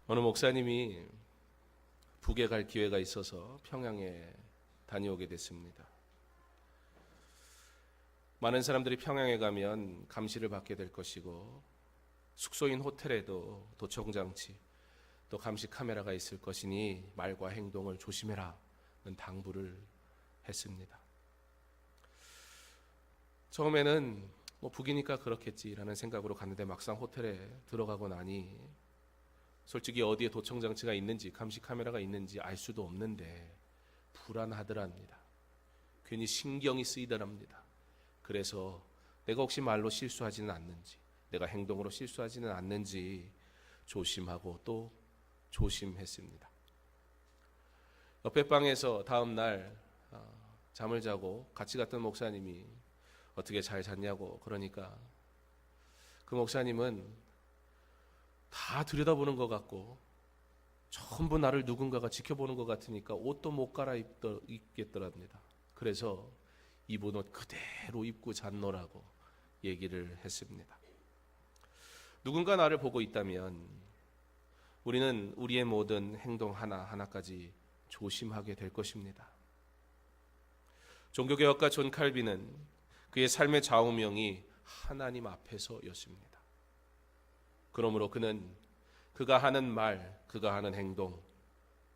어느 목사님이 북에 갈 기회가 있어서 평양에 다녀오게 됐습니다. 많은 사람들이 평양에 가면 감시를 받게 될 것이고 숙소인 호텔에도 도청장치 또 감시 카메라가 있을 것이니 말과 행동을 조심해라는 당부를 했습니다. 처음에는 북이니까 그렇겠지라는 생각으로 갔는데 막상 호텔에 들어가고 나니 솔직히 어디에 도청장치가 있는지 감시 카메라가 있는지 알 수도 없는데 불안하더랍니다. 괜히 신경이 쓰이더랍니다. 그래서 내가 혹시 말로 실수하지는 않는지, 내가 행동으로 실수하지는 않는지 조심하고 또 조심했습니다. 옆에 방에서 다음 날 잠을 자고 같이 갔던 목사님이 어떻게 잘 잤냐고 그러니까 그 목사님은 다 들여다보는 것 같고 전부 나를 누군가가 지켜보는 것 같으니까 옷도 못 갈아입겠더랍니다. 그래서 입은 옷 그대로 입고 잤노라고 얘기를 했습니다. 누군가 나를 보고 있다면 우리는 우리의 모든 행동 하나하나까지 조심하게 될 것입니다. 종교개혁가 존 칼빈은 그의 삶의 좌우명이 하나님 앞에서였습니다. 그러므로 그는 그가 하는 말, 그가 하는 행동,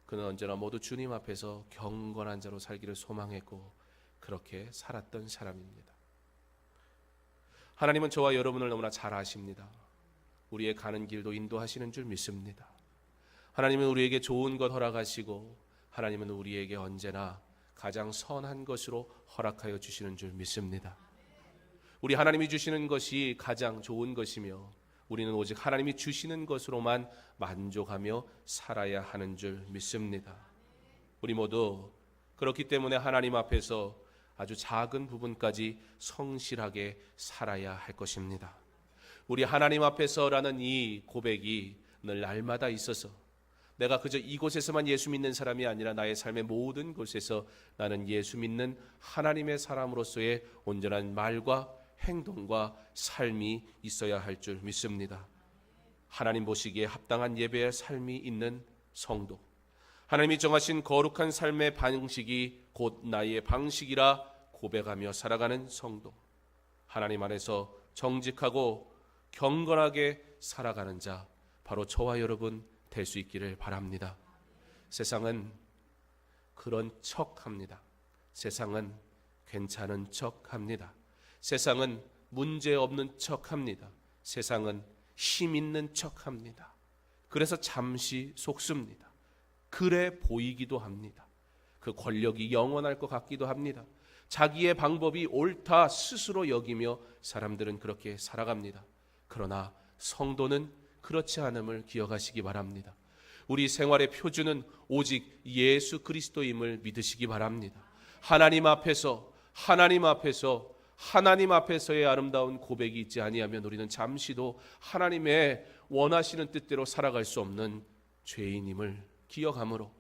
그는 언제나 모두 주님 앞에서 경건한 자로 살기를 소망했고 그렇게 살았던 사람입니다. 하나님은 저와 여러분을 너무나 잘 아십니다. 우리의 가는 길도 인도하시는 줄 믿습니다. 하나님은 우리에게 좋은 것 허락하시고 하나님은 우리에게 언제나 가장 선한 것으로 허락하여 주시는 줄 믿습니다. 우리 하나님이 주시는 것이 가장 좋은 것이며 우리는 오직 하나님이 주시는 것으로만 만족하며 살아야 하는 줄 믿습니다. 우리 모두 그렇기 때문에 하나님 앞에서 아주 작은 부분까지 성실하게 살아야 할 것입니다. 우리 하나님 앞에서라는 이 고백이 늘 날마다 있어서 내가 그저 이곳에서만 예수 믿는 사람이 아니라 나의 삶의 모든 곳에서 나는 예수 믿는 하나님의 사람으로서의 온전한 말과 행동과 삶이 있어야 할 줄 믿습니다. 하나님 보시기에 합당한 예배의 삶이 있는 성도, 하나님이 정하신 거룩한 삶의 방식이 곧 나의 방식이라 고백하며 살아가는 성도, 하나님 안에서 정직하고 경건하게 살아가는 자, 바로 저와 여러분 될 수 있기를 바랍니다. 세상은 그런 척합니다. 세상은 괜찮은 척합니다. 세상은 문제 없는 척합니다. 세상은 힘 있는 척합니다. 그래서 잠시 속습니다. 그래 보이기도 합니다. 그 권력이 영원할 것 같기도 합니다. 자기의 방법이 옳다 스스로 여기며 사람들은 그렇게 살아갑니다. 그러나 성도는 그렇지 않음을 기억하시기 바랍니다. 우리 생활의 표준은 오직 예수 그리스도임을 믿으시기 바랍니다. 하나님 앞에서의 아름다운 고백이 있지 아니하면 우리는 잠시도 하나님의 원하시는 뜻대로 살아갈 수 없는 죄인임을 기억함으로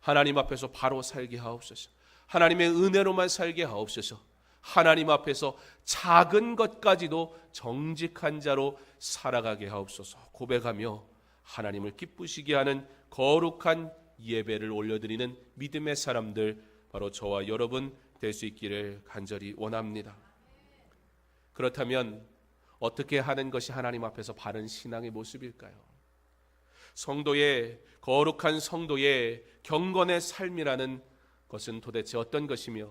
하나님 앞에서 바로 살게 하옵소서. 하나님의 은혜로만 살게 하옵소서. 하나님 앞에서 작은 것까지도 정직한 자로 살아가게 하옵소서. 고백하며 하나님을 기쁘시게 하는 거룩한 예배를 올려드리는 믿음의 사람들, 바로 저와 여러분 될 수 있기를 간절히 원합니다. 그렇다면 어떻게 하는 것이 하나님 앞에서 바른 신앙의 모습일까요? 성도의 거룩한 성도의 경건의 삶이라는 것은 도대체 어떤 것이며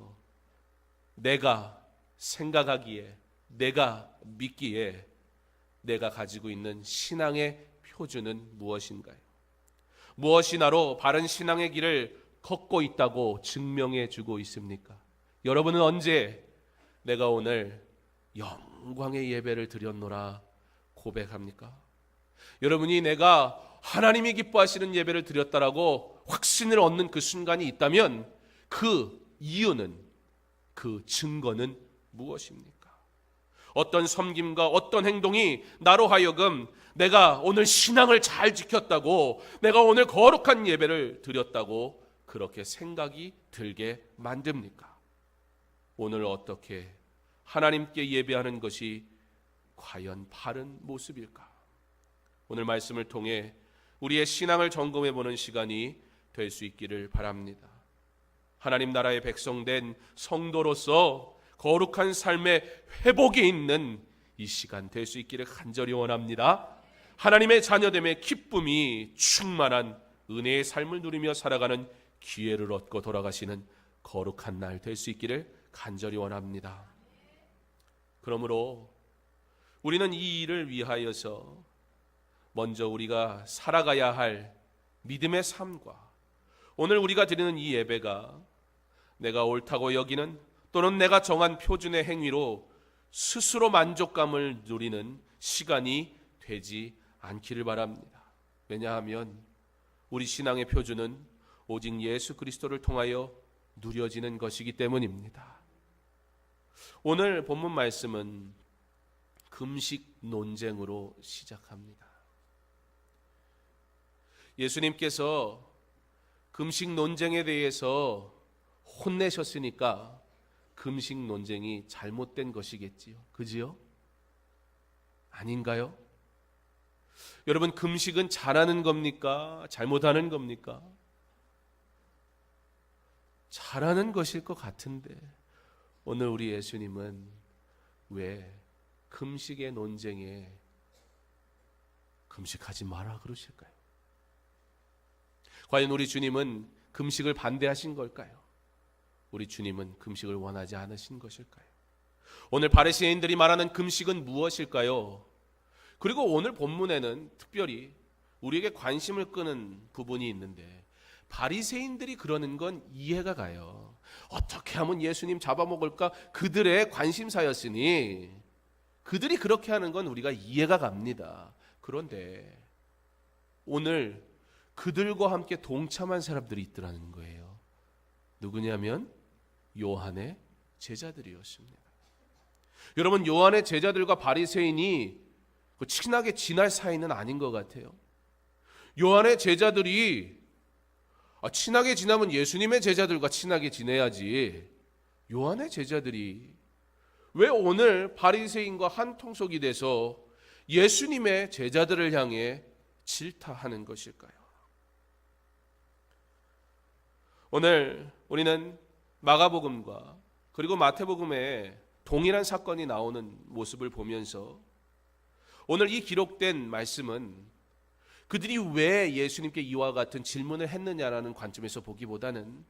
내가 생각하기에, 내가 믿기에 내가 가지고 있는 신앙의 표준은 무엇인가요? 무엇이 나로 바른 신앙의 길을 걷고 있다고 증명해 주고 있습니까? 여러분은 언제 내가 오늘 영광의 예배를 드렸노라 고백합니까? 여러분이 내가 하나님이 기뻐하시는 예배를 드렸다라고 확신을 얻는 그 순간이 있다면 그 이유는, 그 증거는 무엇입니까? 어떤 섬김과 어떤 행동이 나로 하여금 내가 오늘 신앙을 잘 지켰다고, 내가 오늘 거룩한 예배를 드렸다고 그렇게 생각이 들게 만듭니까? 오늘 어떻게 하나님께 예배하는 것이 과연 바른 모습일까? 오늘 말씀을 통해 우리의 신앙을 점검해 보는 시간이 될 수 있기를 바랍니다. 하나님 나라의 백성된 성도로서 거룩한 삶의 회복이 있는 이 시간 될 수 있기를 간절히 원합니다. 하나님의 자녀됨의 기쁨이 충만한 은혜의 삶을 누리며 살아가는 기회를 얻고 돌아가시는 거룩한 날 될 수 있기를 간절히 원합니다. 그러므로 우리는 이 일을 위하여서 먼저 우리가 살아가야 할 믿음의 삶과 오늘 우리가 드리는 이 예배가 내가 옳다고 여기는 또는 내가 정한 표준의 행위로 스스로 만족감을 누리는 시간이 되지 않기를 바랍니다. 왜냐하면 우리 신앙의 표준은 오직 예수 그리스도를 통하여 누려지는 것이기 때문입니다. 오늘 본문 말씀은 금식 논쟁으로 시작합니다. 예수님께서 금식 논쟁에 대해서 혼내셨으니까 금식 논쟁이 잘못된 것이겠지요. 그지요? 아닌가요? 여러분, 금식은 잘하는 겁니까? 잘못하는 겁니까? 잘하는 것일 것 같은데 오늘 우리 예수님은 왜 금식의 논쟁에 금식하지 마라 그러실까요? 과연 우리 주님은 금식을 반대하신 걸까요? 우리 주님은 금식을 원하지 않으신 것일까요? 오늘 바리새인들이 말하는 금식은 무엇일까요? 그리고 오늘 본문에는 특별히 우리에게 관심을 끄는 부분이 있는데 바리새인들이 그러는 건 이해가 가요. 어떻게 하면 예수님 잡아먹을까? 그들의 관심사였으니 그들이 그렇게 하는 건 우리가 이해가 갑니다. 그런데 오늘 그들과 함께 동참한 사람들이 있더라는 거예요. 누구냐면 요한의 제자들이었습니다. 여러분, 요한의 제자들과 바리새인이 친하게 지낼 사이는 아닌 것 같아요. 요한의 제자들이 친하게 지내면 예수님의 제자들과 친하게 지내야지. 요한의 제자들이 왜 오늘 바리새인과 한통속이 돼서 예수님의 제자들을 향해 질타하는 것일까요? 오늘 우리는 마가복음과 그리고 마태복음에 동일한 사건이 나오는 모습을 보면서 오늘 이 기록된 말씀은 그들이 왜 예수님께 이와 같은 질문을 했느냐라는 관점에서 보기보다는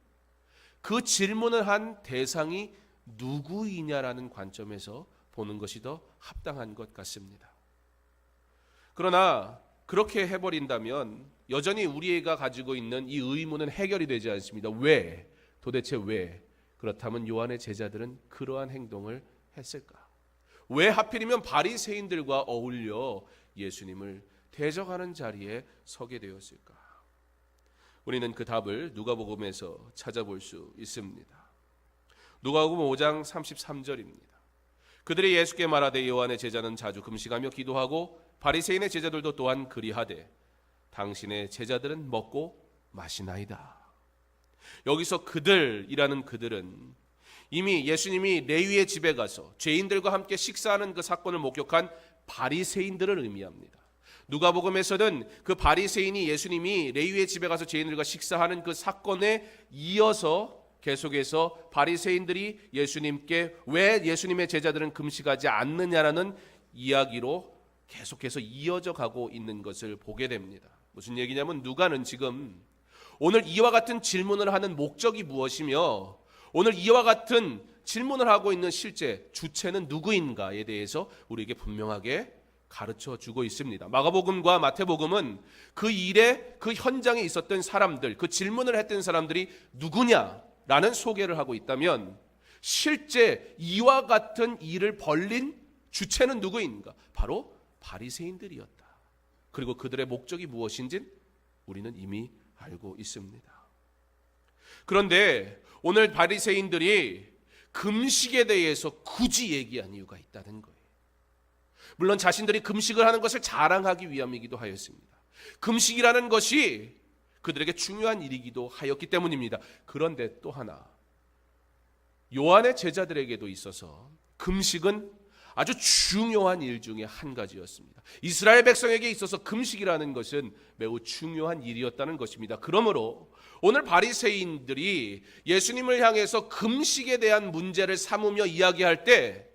그 질문을 한 대상이 누구이냐라는 관점에서 보는 것이 더 합당한 것 같습니다. 그러나 그렇게 해버린다면 여전히 우리가 가지고 있는 이 의문은 해결이 되지 않습니다. 왜? 도대체 왜? 그렇다면 요한의 제자들은 그러한 행동을 했을까? 왜 하필이면 바리새인들과 어울려 예수님을 대적하는 자리에 서게 되었을까? 우리는 그 답을 누가복음에서 찾아볼 수 있습니다. 누가복음 5장 33절입니다. 그들이 예수께 말하되 요한의 제자는 자주 금식하며 기도하고 바리새인의 제자들도 또한 그리하되 당신의 제자들은 먹고 마시나이다. 여기서 그들이라는 그들은 이미 예수님이 레위의 집에 가서 죄인들과 함께 식사하는 그 사건을 목격한 바리새인들을 의미합니다. 누가복음에서는 그 바리새인이 예수님이 레위의 집에 가서 죄인들과 식사하는 그 사건에 이어서 계속해서 바리새인들이 예수님께 왜 예수님의 제자들은 금식하지 않느냐라는 이야기로 계속해서 이어져 가고 있는 것을 보게 됩니다. 무슨 얘기냐면 누가는 지금 오늘 이와 같은 질문을 하는 목적이 무엇이며 오늘 이와 같은 질문을 하고 있는 실제 주체는 누구인가에 대해서 우리에게 분명하게 가르쳐 주고 있습니다. 마가복음과 마태복음은 그 일에 그 현장에 있었던 사람들, 그 질문을 했던 사람들이 누구냐라는 소개를 하고 있다면 실제 이와 같은 일을 벌린 주체는 누구인가? 바로 바리새인들이었다. 그리고 그들의 목적이 무엇인지 우리는 이미 알고 있습니다. 그런데 오늘 바리새인들이 금식에 대해서 굳이 얘기한 이유가 있다는 거예요. 물론 자신들이 금식을 하는 것을 자랑하기 위함이기도 하였습니다. 금식이라는 것이 그들에게 중요한 일이기도 하였기 때문입니다. 그런데 또 하나, 요한의 제자들에게도 있어서 금식은 아주 중요한 일 중에 한 가지였습니다. 이스라엘 백성에게 있어서 금식이라는 것은 매우 중요한 일이었다는 것입니다. 그러므로 오늘 바리새인들이 예수님을 향해서 금식에 대한 문제를 삼으며 이야기할 때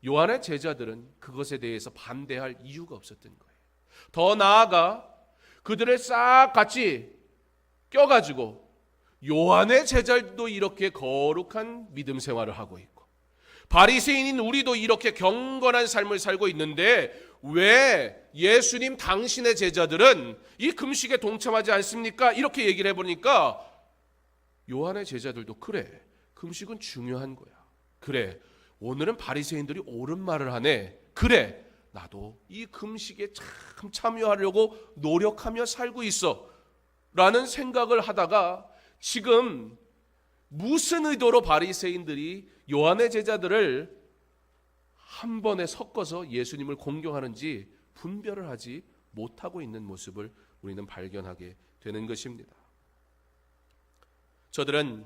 요한의 제자들은 그것에 대해서 반대할 이유가 없었던 거예요. 더 나아가 그들을 싹 같이 껴가지고 요한의 제자들도 이렇게 거룩한 믿음 생활을 하고 있고 바리새인인 우리도 이렇게 경건한 삶을 살고 있는데 왜 예수님 당신의 제자들은 이 금식에 동참하지 않습니까? 이렇게 얘기를 해보니까 요한의 제자들도 그래, 금식은 중요한 거야. 그래, 오늘은 바리새인들이 옳은 말을 하네. 그래, 나도 이 금식에 참 참여하려고 노력하며 살고 있어 라는 생각을 하다가 지금 무슨 의도로 바리새인들이 요한의 제자들을 한 번에 섞어서 예수님을 공경하는지 분별을 하지 못하고 있는 모습을 우리는 발견하게 되는 것입니다. 저들은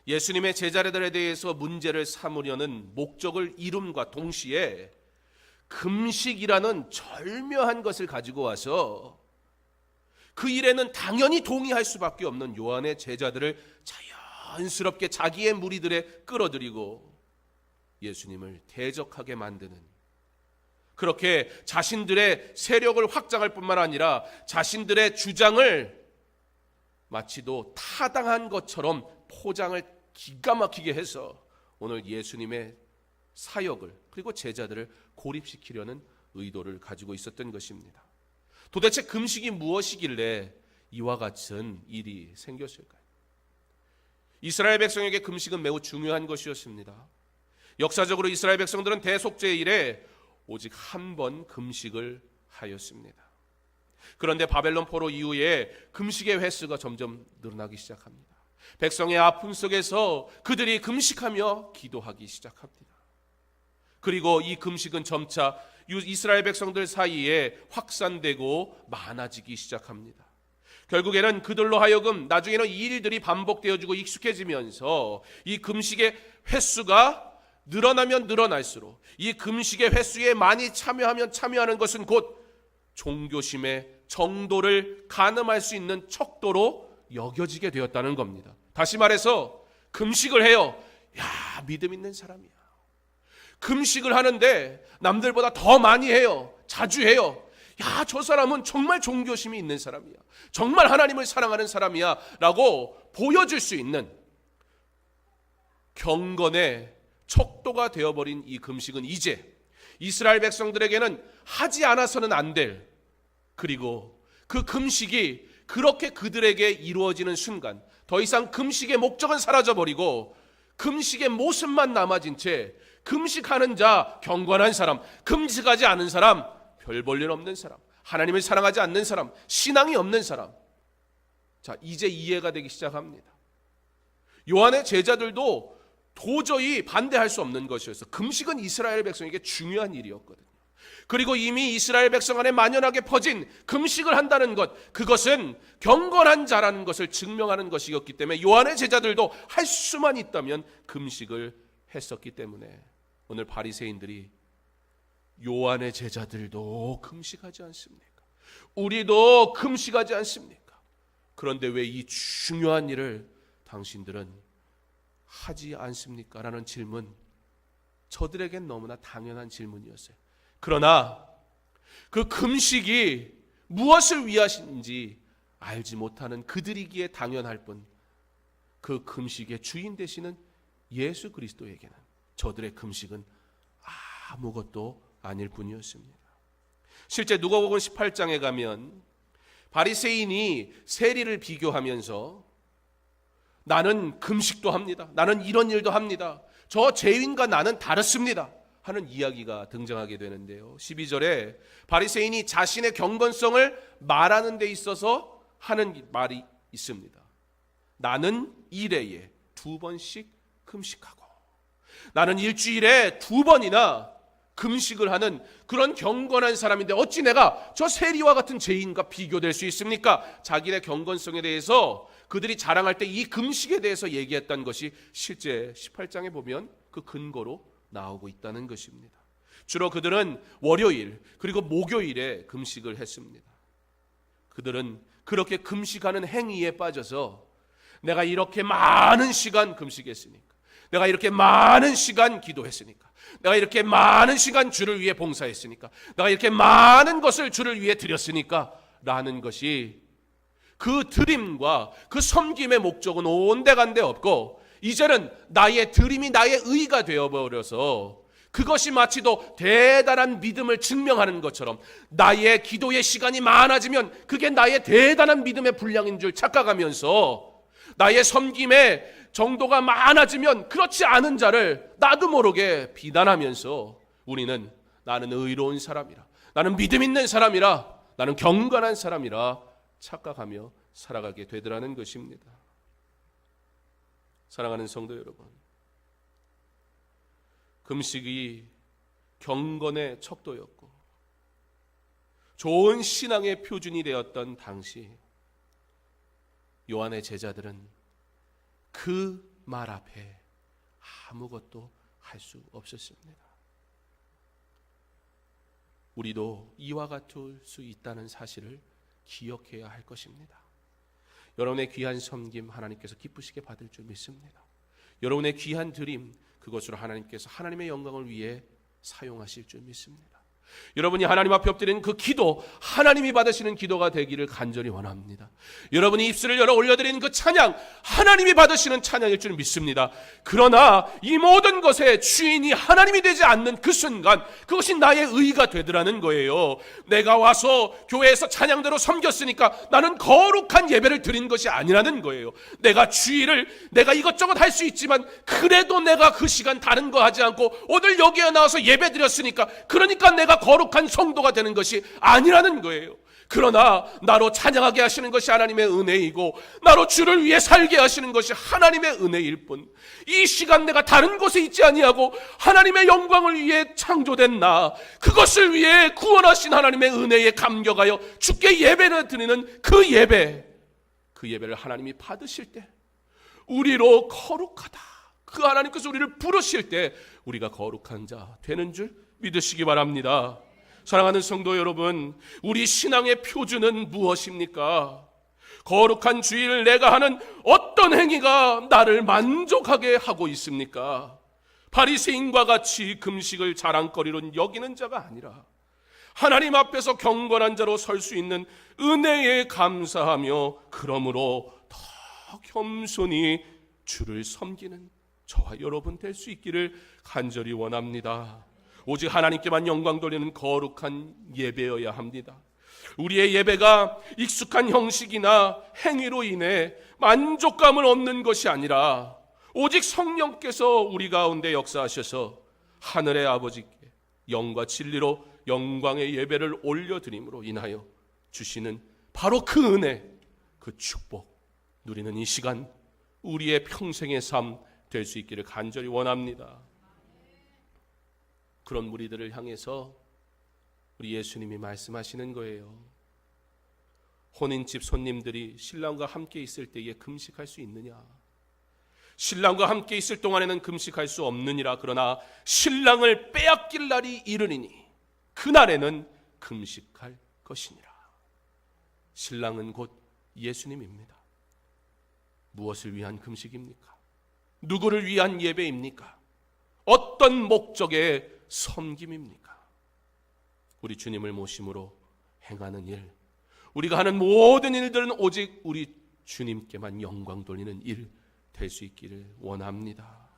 예수님의 제자들에 대해서 문제를 삼으려는 목적을 이룸과 동시에 금식이라는 절묘한 것을 가지고 와서 그 일에는 당연히 동의할 수밖에 없는 요한의 제자들을 자연스럽게 자기의 무리들에 끌어들이고 예수님을 대적하게 만드는, 그렇게 자신들의 세력을 확장할 뿐만 아니라 자신들의 주장을 마치도 타당한 것처럼 포장을 기가 막히게 해서 오늘 예수님의 사역을 그리고 제자들을 고립시키려는 의도를 가지고 있었던 것입니다. 도대체 금식이 무엇이길래 이와 같은 일이 생겼을까요? 이스라엘 백성에게 금식은 매우 중요한 것이었습니다. 역사적으로 이스라엘 백성들은 대속죄 이래 오직 한 번 금식을 하였습니다. 그런데 바벨론 포로 이후에 금식의 횟수가 점점 늘어나기 시작합니다. 백성의 아픔 속에서 그들이 금식하며 기도하기 시작합니다. 그리고 이 금식은 점차 이스라엘 백성들 사이에 확산되고 많아지기 시작합니다. 결국에는 그들로 하여금 나중에는 이 일들이 반복되어지고 익숙해지면서 이 금식의 횟수가 늘어나면 늘어날수록 이 금식의 횟수에 많이 참여하는 것은 곧 종교심의 정도를 가늠할 수 있는 척도로 여겨지게 되었다는 겁니다. 다시 말해서 금식을 해요. 야, 믿음 있는 사람이야. 금식을 하는데 남들보다 더 많이 해요. 자주 해요. 야, 저 사람은 정말 종교심이 있는 사람이야. 정말 하나님을 사랑하는 사람이야 라고 보여줄 수 있는 경건의 척도가 되어버린 이 금식은 이제 이스라엘 백성들에게는 하지 않아서는 안 될, 그리고 그 금식이 그렇게 그들에게 이루어지는 순간 더 이상 금식의 목적은 사라져버리고 금식의 모습만 남아진 채 금식하는 자, 경건한 사람, 금식하지 않은 사람, 별 볼 일 없는 사람, 하나님을 사랑하지 않는 사람, 신앙이 없는 사람. 자, 이제 이해가 되기 시작합니다. 요한의 제자들도 도저히 반대할 수 없는 것이어서 금식은 이스라엘 백성에게 중요한 일이었거든요. 그리고 이미 이스라엘 백성 안에 만연하게 퍼진 금식을 한다는 것, 그것은 경건한 자라는 것을 증명하는 것이었기 때문에 요한의 제자들도 할 수만 있다면 금식을 했었기 때문에 오늘 바리새인들이 요한의 제자들도 금식하지 않습니까? 우리도 금식하지 않습니까? 그런데 왜 이 중요한 일을 당신들은 하지 않습니까? 라는 질문, 저들에겐 너무나 당연한 질문이었어요. 그러나 그 금식이 무엇을 위하신지 알지 못하는 그들이기에 당연할 뿐, 그 금식의 주인 되시는 예수 그리스도에게는 저들의 금식은 아무것도 아닐 뿐이었습니다. 실제 누가복음 18장에 가면 바리새인이 세리를 비교하면서 나는 금식도 합니다. 나는 이런 일도 합니다. 저 죄인과 나는 다릅니다. 하는 이야기가 등장하게 되는데요. 12절에 바리새인이 자신의 경건성을 말하는 데 있어서 하는 말이 있습니다. 나는 일회에 2번씩 금식하고, 나는 일주일에 2번이나 금식을 하는 그런 경건한 사람인데 어찌 내가 저 세리와 같은 죄인과 비교될 수 있습니까? 자기네 경건성에 대해서 그들이 자랑할 때 이 금식에 대해서 얘기했던 것이 실제 18장에 보면 그 근거로 나오고 있다는 것입니다. 주로 그들은 월요일 그리고 목요일에 금식을 했습니다. 그들은 그렇게 금식하는 행위에 빠져서 내가 이렇게 많은 시간 금식했으니까, 내가 이렇게 많은 시간 기도했으니까, 내가 이렇게 많은 시간 주를 위해 봉사했으니까, 내가 이렇게 많은 것을 주를 위해 드렸으니까 라는 것이, 그 드림과 그 섬김의 목적은 온데간데 없고 이제는 나의 드림이 나의 의가 되어버려서 그것이 마치도 대단한 믿음을 증명하는 것처럼, 나의 기도의 시간이 많아지면 그게 나의 대단한 믿음의 분량인 줄 착각하면서, 나의 섬김의 정도가 많아지면 그렇지 않은 자를 나도 모르게 비난하면서 우리는 나는 의로운 사람이라, 나는 믿음 있는 사람이라, 나는 경건한 사람이라 착각하며 살아가게 되더라는 것입니다. 사랑하는 성도 여러분, 금식이 경건의 척도였고 좋은 신앙의 표준이 되었던 당시, 요한의 제자들은 그 말 앞에 아무것도 할 수 없었습니다. 우리도 이와 같을 수 있다는 사실을 기억해야 할 것입니다. 여러분의 귀한 섬김 하나님께서 기쁘시게 받을 줄 믿습니다. 여러분의 귀한 드림, 그것으로 하나님께서 하나님의 영광을 위해 사용하실 줄 믿습니다. 여러분이 하나님 앞에 엎드리는 그 기도, 하나님이 받으시는 기도가 되기를 간절히 원합니다. 여러분이 입술을 열어 올려드리는 그 찬양, 하나님이 받으시는 찬양일 줄 믿습니다. 그러나 이 모든 것의 주인이 하나님이 되지 않는 그 순간, 그것이 나의 의가 되더라는 거예요. 내가 와서 교회에서 찬양대로 섬겼으니까 나는 거룩한 예배를 드린 것이 아니라는 거예요. 내가 주일을 내가 이것저것 할 수 있지만 그래도 내가 그 시간 다른 거 하지 않고 오늘 여기에 나와서 예배 드렸으니까, 그러니까 내가 거룩한 성도가 되는 것이 아니라는 거예요. 그러나 나로 찬양하게 하시는 것이 하나님의 은혜이고, 나로 주를 위해 살게 하시는 것이 하나님의 은혜일 뿐, 이 시간 내가 다른 곳에 있지 아니하고 하나님의 영광을 위해 창조된 나, 그것을 위해 구원하신 하나님의 은혜에 감격하여 주께 예배를 드리는 그 예배를 하나님이 받으실 때, 우리로 거룩하다, 그 하나님께서 우리를 부르실 때 우리가 거룩한 자 되는 줄 믿으시기 바랍니다. 사랑하는 성도 여러분, 우리 신앙의 표준은 무엇입니까? 거룩한 주일을 내가 하는 어떤 행위가 나를 만족하게 하고 있습니까? 바리새인과 같이 금식을 자랑거리로 여기는 자가 아니라 하나님 앞에서 경건한 자로 설 수 있는 은혜에 감사하며, 그러므로 더 겸손히 주를 섬기는 저와 여러분 될 수 있기를 간절히 원합니다. 오직 하나님께만 영광 돌리는 거룩한 예배여야 합니다. 우리의 예배가 익숙한 형식이나 행위로 인해 만족감을 얻는 것이 아니라 오직 성령께서 우리 가운데 역사하셔서 하늘의 아버지께 영과 진리로 영광의 예배를 올려드림으로 인하여 주시는 바로 그 은혜, 그 축복 누리는 이 시간, 우리의 평생의 삶 될 수 있기를 간절히 원합니다. 그런 무리들을 향해서 우리 예수님이 말씀하시는 거예요. 혼인집 손님들이 신랑과 함께 있을 때에 금식할 수 있느냐? 신랑과 함께 있을 동안에는 금식할 수 없느니라. 그러나 신랑을 빼앗길 날이 이르리니 그날에는 금식할 것이니라. 신랑은 곧 예수님입니다. 무엇을 위한 금식입니까? 누구를 위한 예배입니까? 어떤 목적의 섬김입니까? 우리 주님을 모심으로 행하는 일, 우리가 하는 모든 일들은 오직 우리 주님께만 영광 돌리는 일 될 수 있기를 원합니다.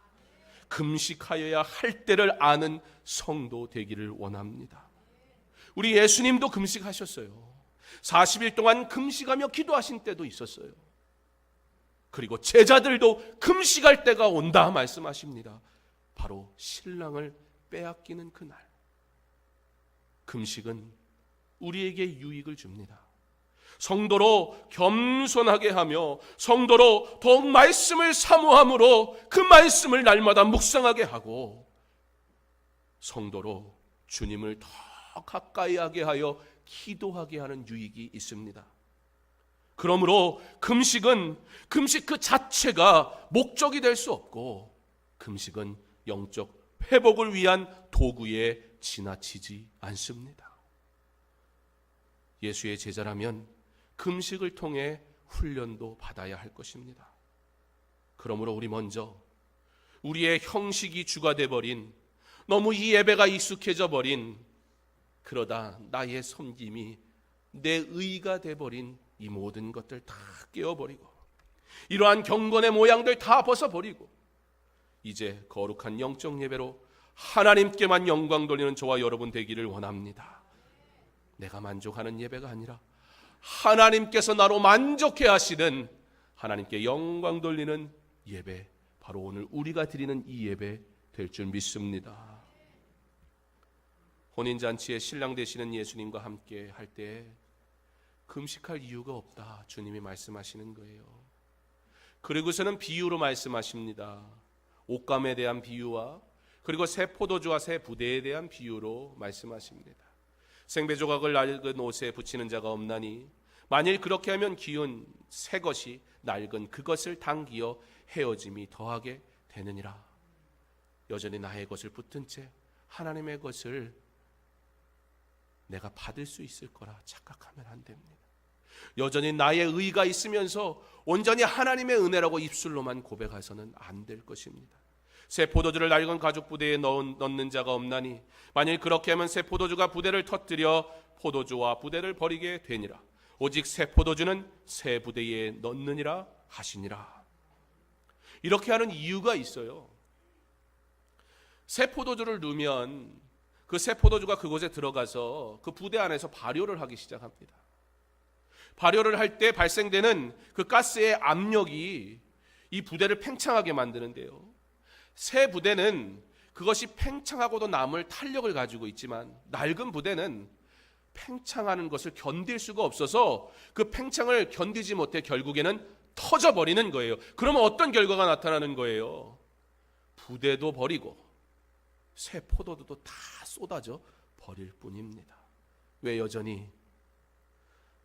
금식하여야 할 때를 아는 성도 되기를 원합니다. 우리 예수님도 금식하셨어요. 40일 동안 금식하며 기도하신 때도 있었어요. 그리고 제자들도 금식할 때가 온다 말씀하십니다. 바로 신랑을 빼앗기는 그날. 금식은 우리에게 유익을 줍니다. 성도로 겸손하게 하며 성도로 더욱 말씀을 사모함으로 그 말씀을 날마다 묵상하게 하고 성도로 주님을 더 가까이 하게 하여 기도하게 하는 유익이 있습니다. 그러므로 금식 그 자체가 목적이 될 수 없고, 금식은 영적 회복을 위한 도구에 지나치지 않습니다. 예수의 제자라면 금식을 통해 훈련도 받아야 할 것입니다. 그러므로 우리 먼저 우리의 형식이 주가 돼버린, 너무 이 예배가 익숙해져 버린, 그러다 나의 섬김이 내 의가 돼버린 이 모든 것들 다 깨어버리고, 이러한 경건의 모양들 다 벗어버리고, 이제 거룩한 영적 예배로 하나님께만 영광 돌리는 저와 여러분 되기를 원합니다. 내가 만족하는 예배가 아니라 하나님께서 나로 만족해 하시는, 하나님께 영광 돌리는 예배, 바로 오늘 우리가 드리는 이 예배 될 줄 믿습니다. 혼인잔치에 신랑 되시는 예수님과 함께 할 때 금식할 이유가 없다, 주님이 말씀하시는 거예요. 그리고서는 비유로 말씀하십니다. 옷감에 대한 비유와 그리고 새 포도주와 새 부대에 대한 비유로 말씀하십니다. 생배 조각을 낡은 옷에 붙이는 자가 없나니 만일 그렇게 하면 기운 새 것이 낡은 그것을 당기어 헤어짐이 더하게 되느니라. 여전히 나의 것을 붙은 채 하나님의 것을 내가 받을 수 있을 거라 착각하면 안 됩니다. 여전히 나의 의가 있으면서 온전히 하나님의 은혜라고 입술로만 고백해서는 안 될 것입니다. 새 포도주를 낡은 가죽 부대에 넣는 자가 없나니 만일 그렇게 하면 새 포도주가 부대를 터뜨려 포도주와 부대를 버리게 되니라. 오직 새 포도주는 새 부대에 넣느니라 하시니라. 이렇게 하는 이유가 있어요. 새 포도주를 넣으면 그 새 포도주가 그곳에 들어가서 그 부대 안에서 발효를 하기 시작합니다. 발효를 할 때 발생되는 그 가스의 압력이 이 부대를 팽창하게 만드는데요. 새 부대는 그것이 팽창하고도 남을 탄력을 가지고 있지만 낡은 부대는 팽창하는 것을 견딜 수가 없어서 그 팽창을 견디지 못해 결국에는 터져버리는 거예요. 그러면 어떤 결과가 나타나는 거예요? 부대도 버리고 새 포도주도 다 쏟아져 버릴 뿐입니다. 왜 여전히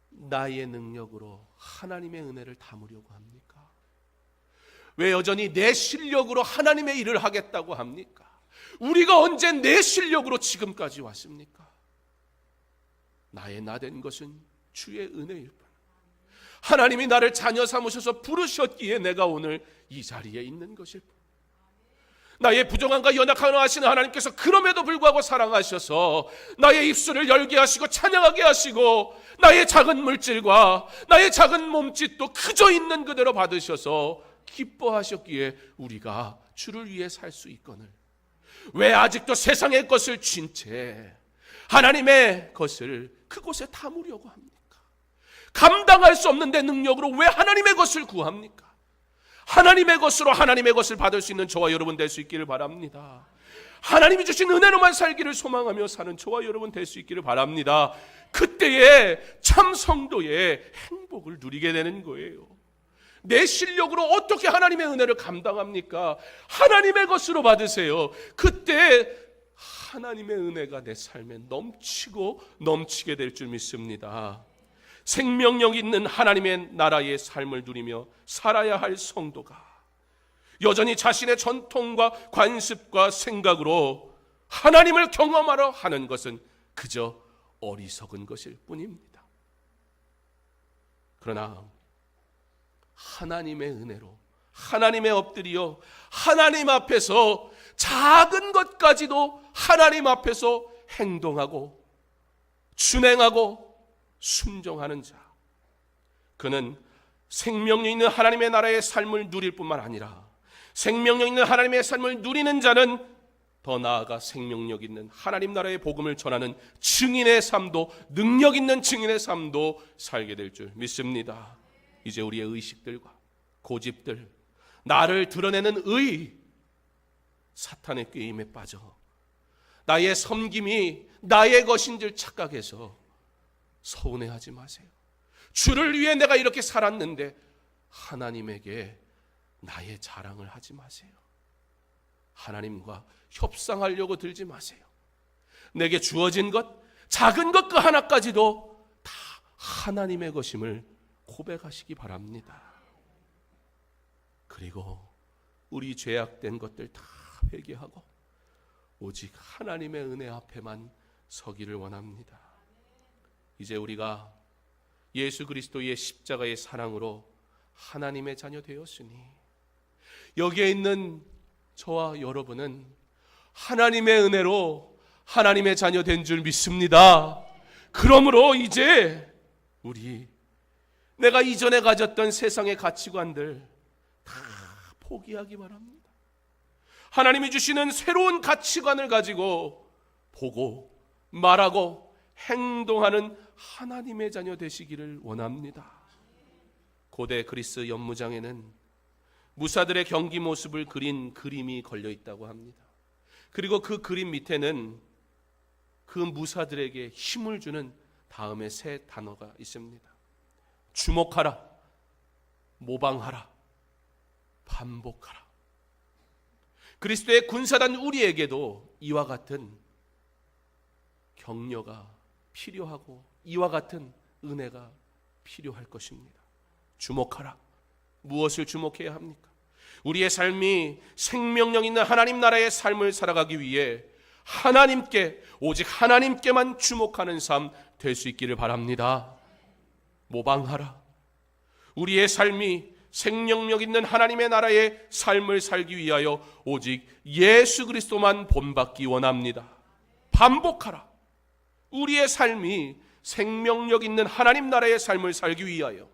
나의 능력으로 하나님의 은혜를 담으려고 합니까? 왜 여전히 내 실력으로 하나님의 일을 하겠다고 합니까? 우리가 언제 내 실력으로 지금까지 왔습니까? 나의 나 된 것은 주의 은혜일 뿐. 하나님이 나를 자녀 삼으셔서 부르셨기에 내가 오늘 이 자리에 있는 것일 뿐. 나의 부정함과 연약함을 아시는 하나님께서 그럼에도 불구하고 사랑하셔서 나의 입술을 열게 하시고 찬양하게 하시고 나의 작은 물질과 나의 작은 몸짓도 그저 있는 그대로 받으셔서 기뻐하셨기에 우리가 주를 위해 살 수 있거늘 왜 아직도 세상의 것을 쥔 채 하나님의 것을 그곳에 담으려고 합니까? 감당할 수 없는 내 능력으로 왜 하나님의 것을 구합니까? 하나님의 것으로 하나님의 것을 받을 수 있는 저와 여러분 될 수 있기를 바랍니다. 하나님이 주신 은혜로만 살기를 소망하며 사는 저와 여러분 될 수 있기를 바랍니다. 그때에 참 성도의 행복을 누리게 되는 거예요. 내 실력으로 어떻게 하나님의 은혜를 감당합니까? 하나님의 것으로 받으세요. 그때 하나님의 은혜가 내 삶에 넘치고 넘치게 될 줄 믿습니다. 생명력 있는 하나님의 나라의 삶을 누리며 살아야 할 성도가 여전히 자신의 전통과 관습과 생각으로 하나님을 경험하러 하는 것은 그저 어리석은 것일 뿐입니다. 그러나 하나님의 은혜로 하나님의 엎드려 하나님 앞에서 작은 것까지도 하나님 앞에서 행동하고 준행하고 순종하는 자, 그는 생명력 있는 하나님의 나라의 삶을 누릴 뿐만 아니라 생명력 있는 하나님의 삶을 누리는 자는 더 나아가 생명력 있는 하나님 나라의 복음을 전하는 증인의 삶도, 능력 있는 증인의 삶도 살게 될 줄 믿습니다. 이제 우리의 의식들과 고집들, 나를 드러내는 의, 사탄의 꾀임에 빠져 나의 섬김이 나의 것인 줄 착각해서 서운해하지 마세요. 주를 위해 내가 이렇게 살았는데 하나님에게 나의 자랑을 하지 마세요. 하나님과 협상하려고 들지 마세요. 내게 주어진 것, 작은 것 그 하나까지도 다 하나님의 것임을 고백하시기 바랍니다. 그리고 우리 죄악된 것들 다 회개하고 오직 하나님의 은혜 앞에만 서기를 원합니다. 이제 우리가 예수 그리스도의 십자가의 사랑으로 하나님의 자녀 되었으니 여기에 있는 저와 여러분은 하나님의 은혜로 하나님의 자녀 된 줄 믿습니다. 그러므로 이제 내가 이전에 가졌던 세상의 가치관들 다 포기하기 바랍니다. 하나님이 주시는 새로운 가치관을 가지고 보고 말하고 행동하는 하나님의 자녀 되시기를 원합니다. 고대 그리스 연무장에는 무사들의 경기 모습을 그린 그림이 걸려 있다고 합니다. 그리고 그 그림 밑에는 그 무사들에게 힘을 주는 다음에 세 단어가 있습니다. 주목하라, 모방하라, 반복하라. 그리스도의 군사단 우리에게도 이와 같은 격려가 필요하고 이와 같은 은혜가 필요할 것입니다. 주목하라. 무엇을 주목해야 합니까? 우리의 삶이 생명력 있는 하나님 나라의 삶을 살아가기 위해 하나님께, 오직 하나님께만 주목하는 삶 될 수 있기를 바랍니다. 모방하라. 우리의 삶이 생명력 있는 하나님의 나라의 삶을 살기 위하여 오직 예수 그리스도만 본받기 원합니다. 반복하라. 우리의 삶이 생명력 있는 하나님 나라의 삶을 살기 위하여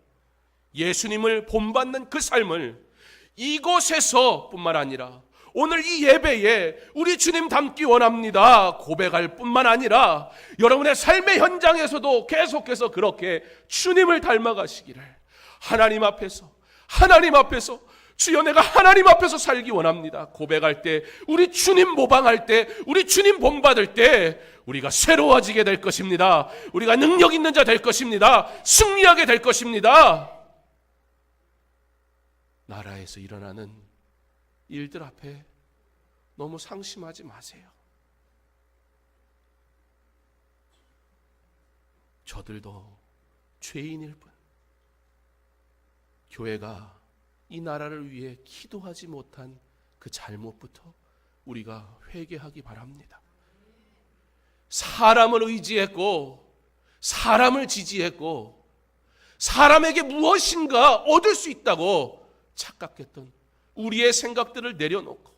예수님을 본받는 그 삶을 이곳에서 뿐만 아니라 오늘 이 예배에 우리 주님 닮기 원합니다. 고백할 뿐만 아니라 여러분의 삶의 현장에서도 계속해서 그렇게 주님을 닮아가시기를 하나님 앞에서 주여 내가 하나님 앞에서 살기 원합니다. 고백할 때, 우리 주님 모방할 때, 우리 주님 본받을 때 우리가 새로워지게 될 것입니다. 우리가 능력 있는 자 될 것입니다. 승리하게 될 것입니다. 나라에서 일어나는 일들 앞에 너무 상심하지 마세요. 저들도 죄인일 뿐, 교회가 이 나라를 위해 기도하지 못한 그 잘못부터 우리가 회개하기 바랍니다. 사람을 의지했고 사람을 지지했고 사람에게 무엇인가 얻을 수 있다고 착각했던 우리의 생각들을 내려놓고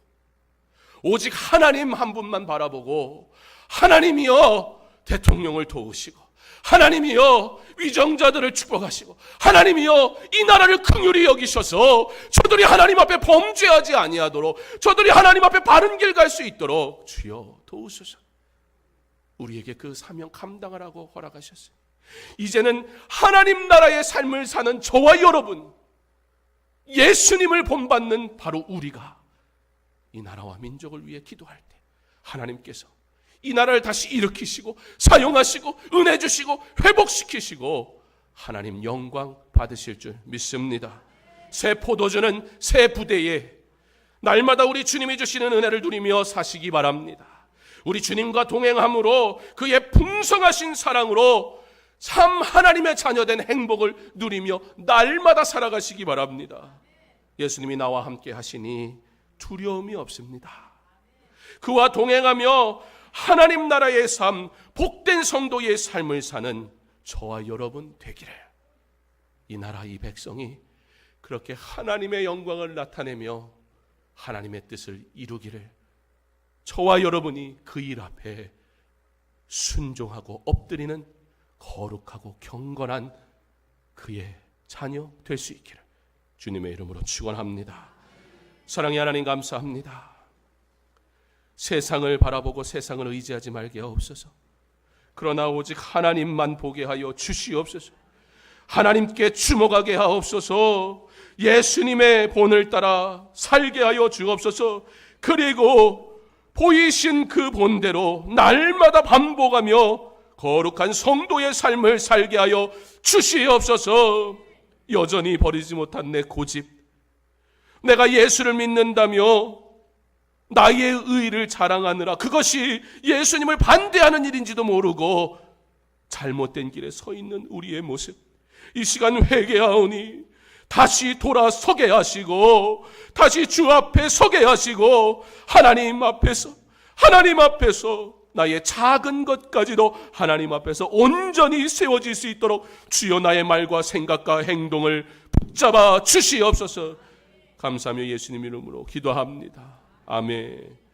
오직 하나님 한 분만 바라보고, 하나님이여 대통령을 도우시고, 하나님이여 위정자들을 축복하시고, 하나님이여 이 나라를 긍휼히 여기셔서 저들이 하나님 앞에 범죄하지 아니하도록, 저들이 하나님 앞에 바른 길 갈 수 있도록 주여 도우소서. 우리에게 그 사명 감당하라고 허락하셨어요. 이제는 하나님 나라의 삶을 사는 저와 여러분, 예수님을 본받는 바로 우리가 이 나라와 민족을 위해 기도할 때 하나님께서 이 나라를 다시 일으키시고 사용하시고 은혜 주시고 회복시키시고 하나님 영광 받으실 줄 믿습니다. 새 포도주는 새 부대에 날마다 우리 주님이 주시는 은혜를 누리며 사시기 바랍니다. 우리 주님과 동행함으로 그의 풍성하신 사랑으로 참 하나님의 자녀된 행복을 누리며 날마다 살아가시기 바랍니다. 예수님이 나와 함께 하시니 두려움이 없습니다. 그와 동행하며 하나님 나라의 삶, 복된 성도의 삶을 사는 저와 여러분 되기를, 이 나라 이 백성이 그렇게 하나님의 영광을 나타내며 하나님의 뜻을 이루기를 저와 여러분이 그 일 앞에 순종하고 엎드리는 거룩하고 경건한 그의 자녀 될 수 있기를 주님의 이름으로 축원합니다. 사랑의 하나님 감사합니다. 세상을 바라보고 세상을 의지하지 말게 하옵소서. 그러나 오직 하나님만 보게 하여 주시옵소서. 하나님께 주목하게 하옵소서. 예수님의 본을 따라 살게 하여 주옵소서. 그리고 보이신 그 본대로 날마다 반복하며 거룩한 성도의 삶을 살게 하여 주시옵소서. 여전히 버리지 못한 내 고집, 내가 예수를 믿는다며 나의 의의를 자랑하느라 그것이 예수님을 반대하는 일인지도 모르고 잘못된 길에 서 있는 우리의 모습, 이 시간 회개하오니 다시 돌아서게 하시고 다시 주 앞에 서게 하시고 하나님 앞에서 하나님 앞에서 나의 작은 것까지도 하나님 앞에서 온전히 세워질 수 있도록 주여 나의 말과 생각과 행동을 붙잡아 주시옵소서. 감사하며 예수님 이름으로 기도합니다. 아멘.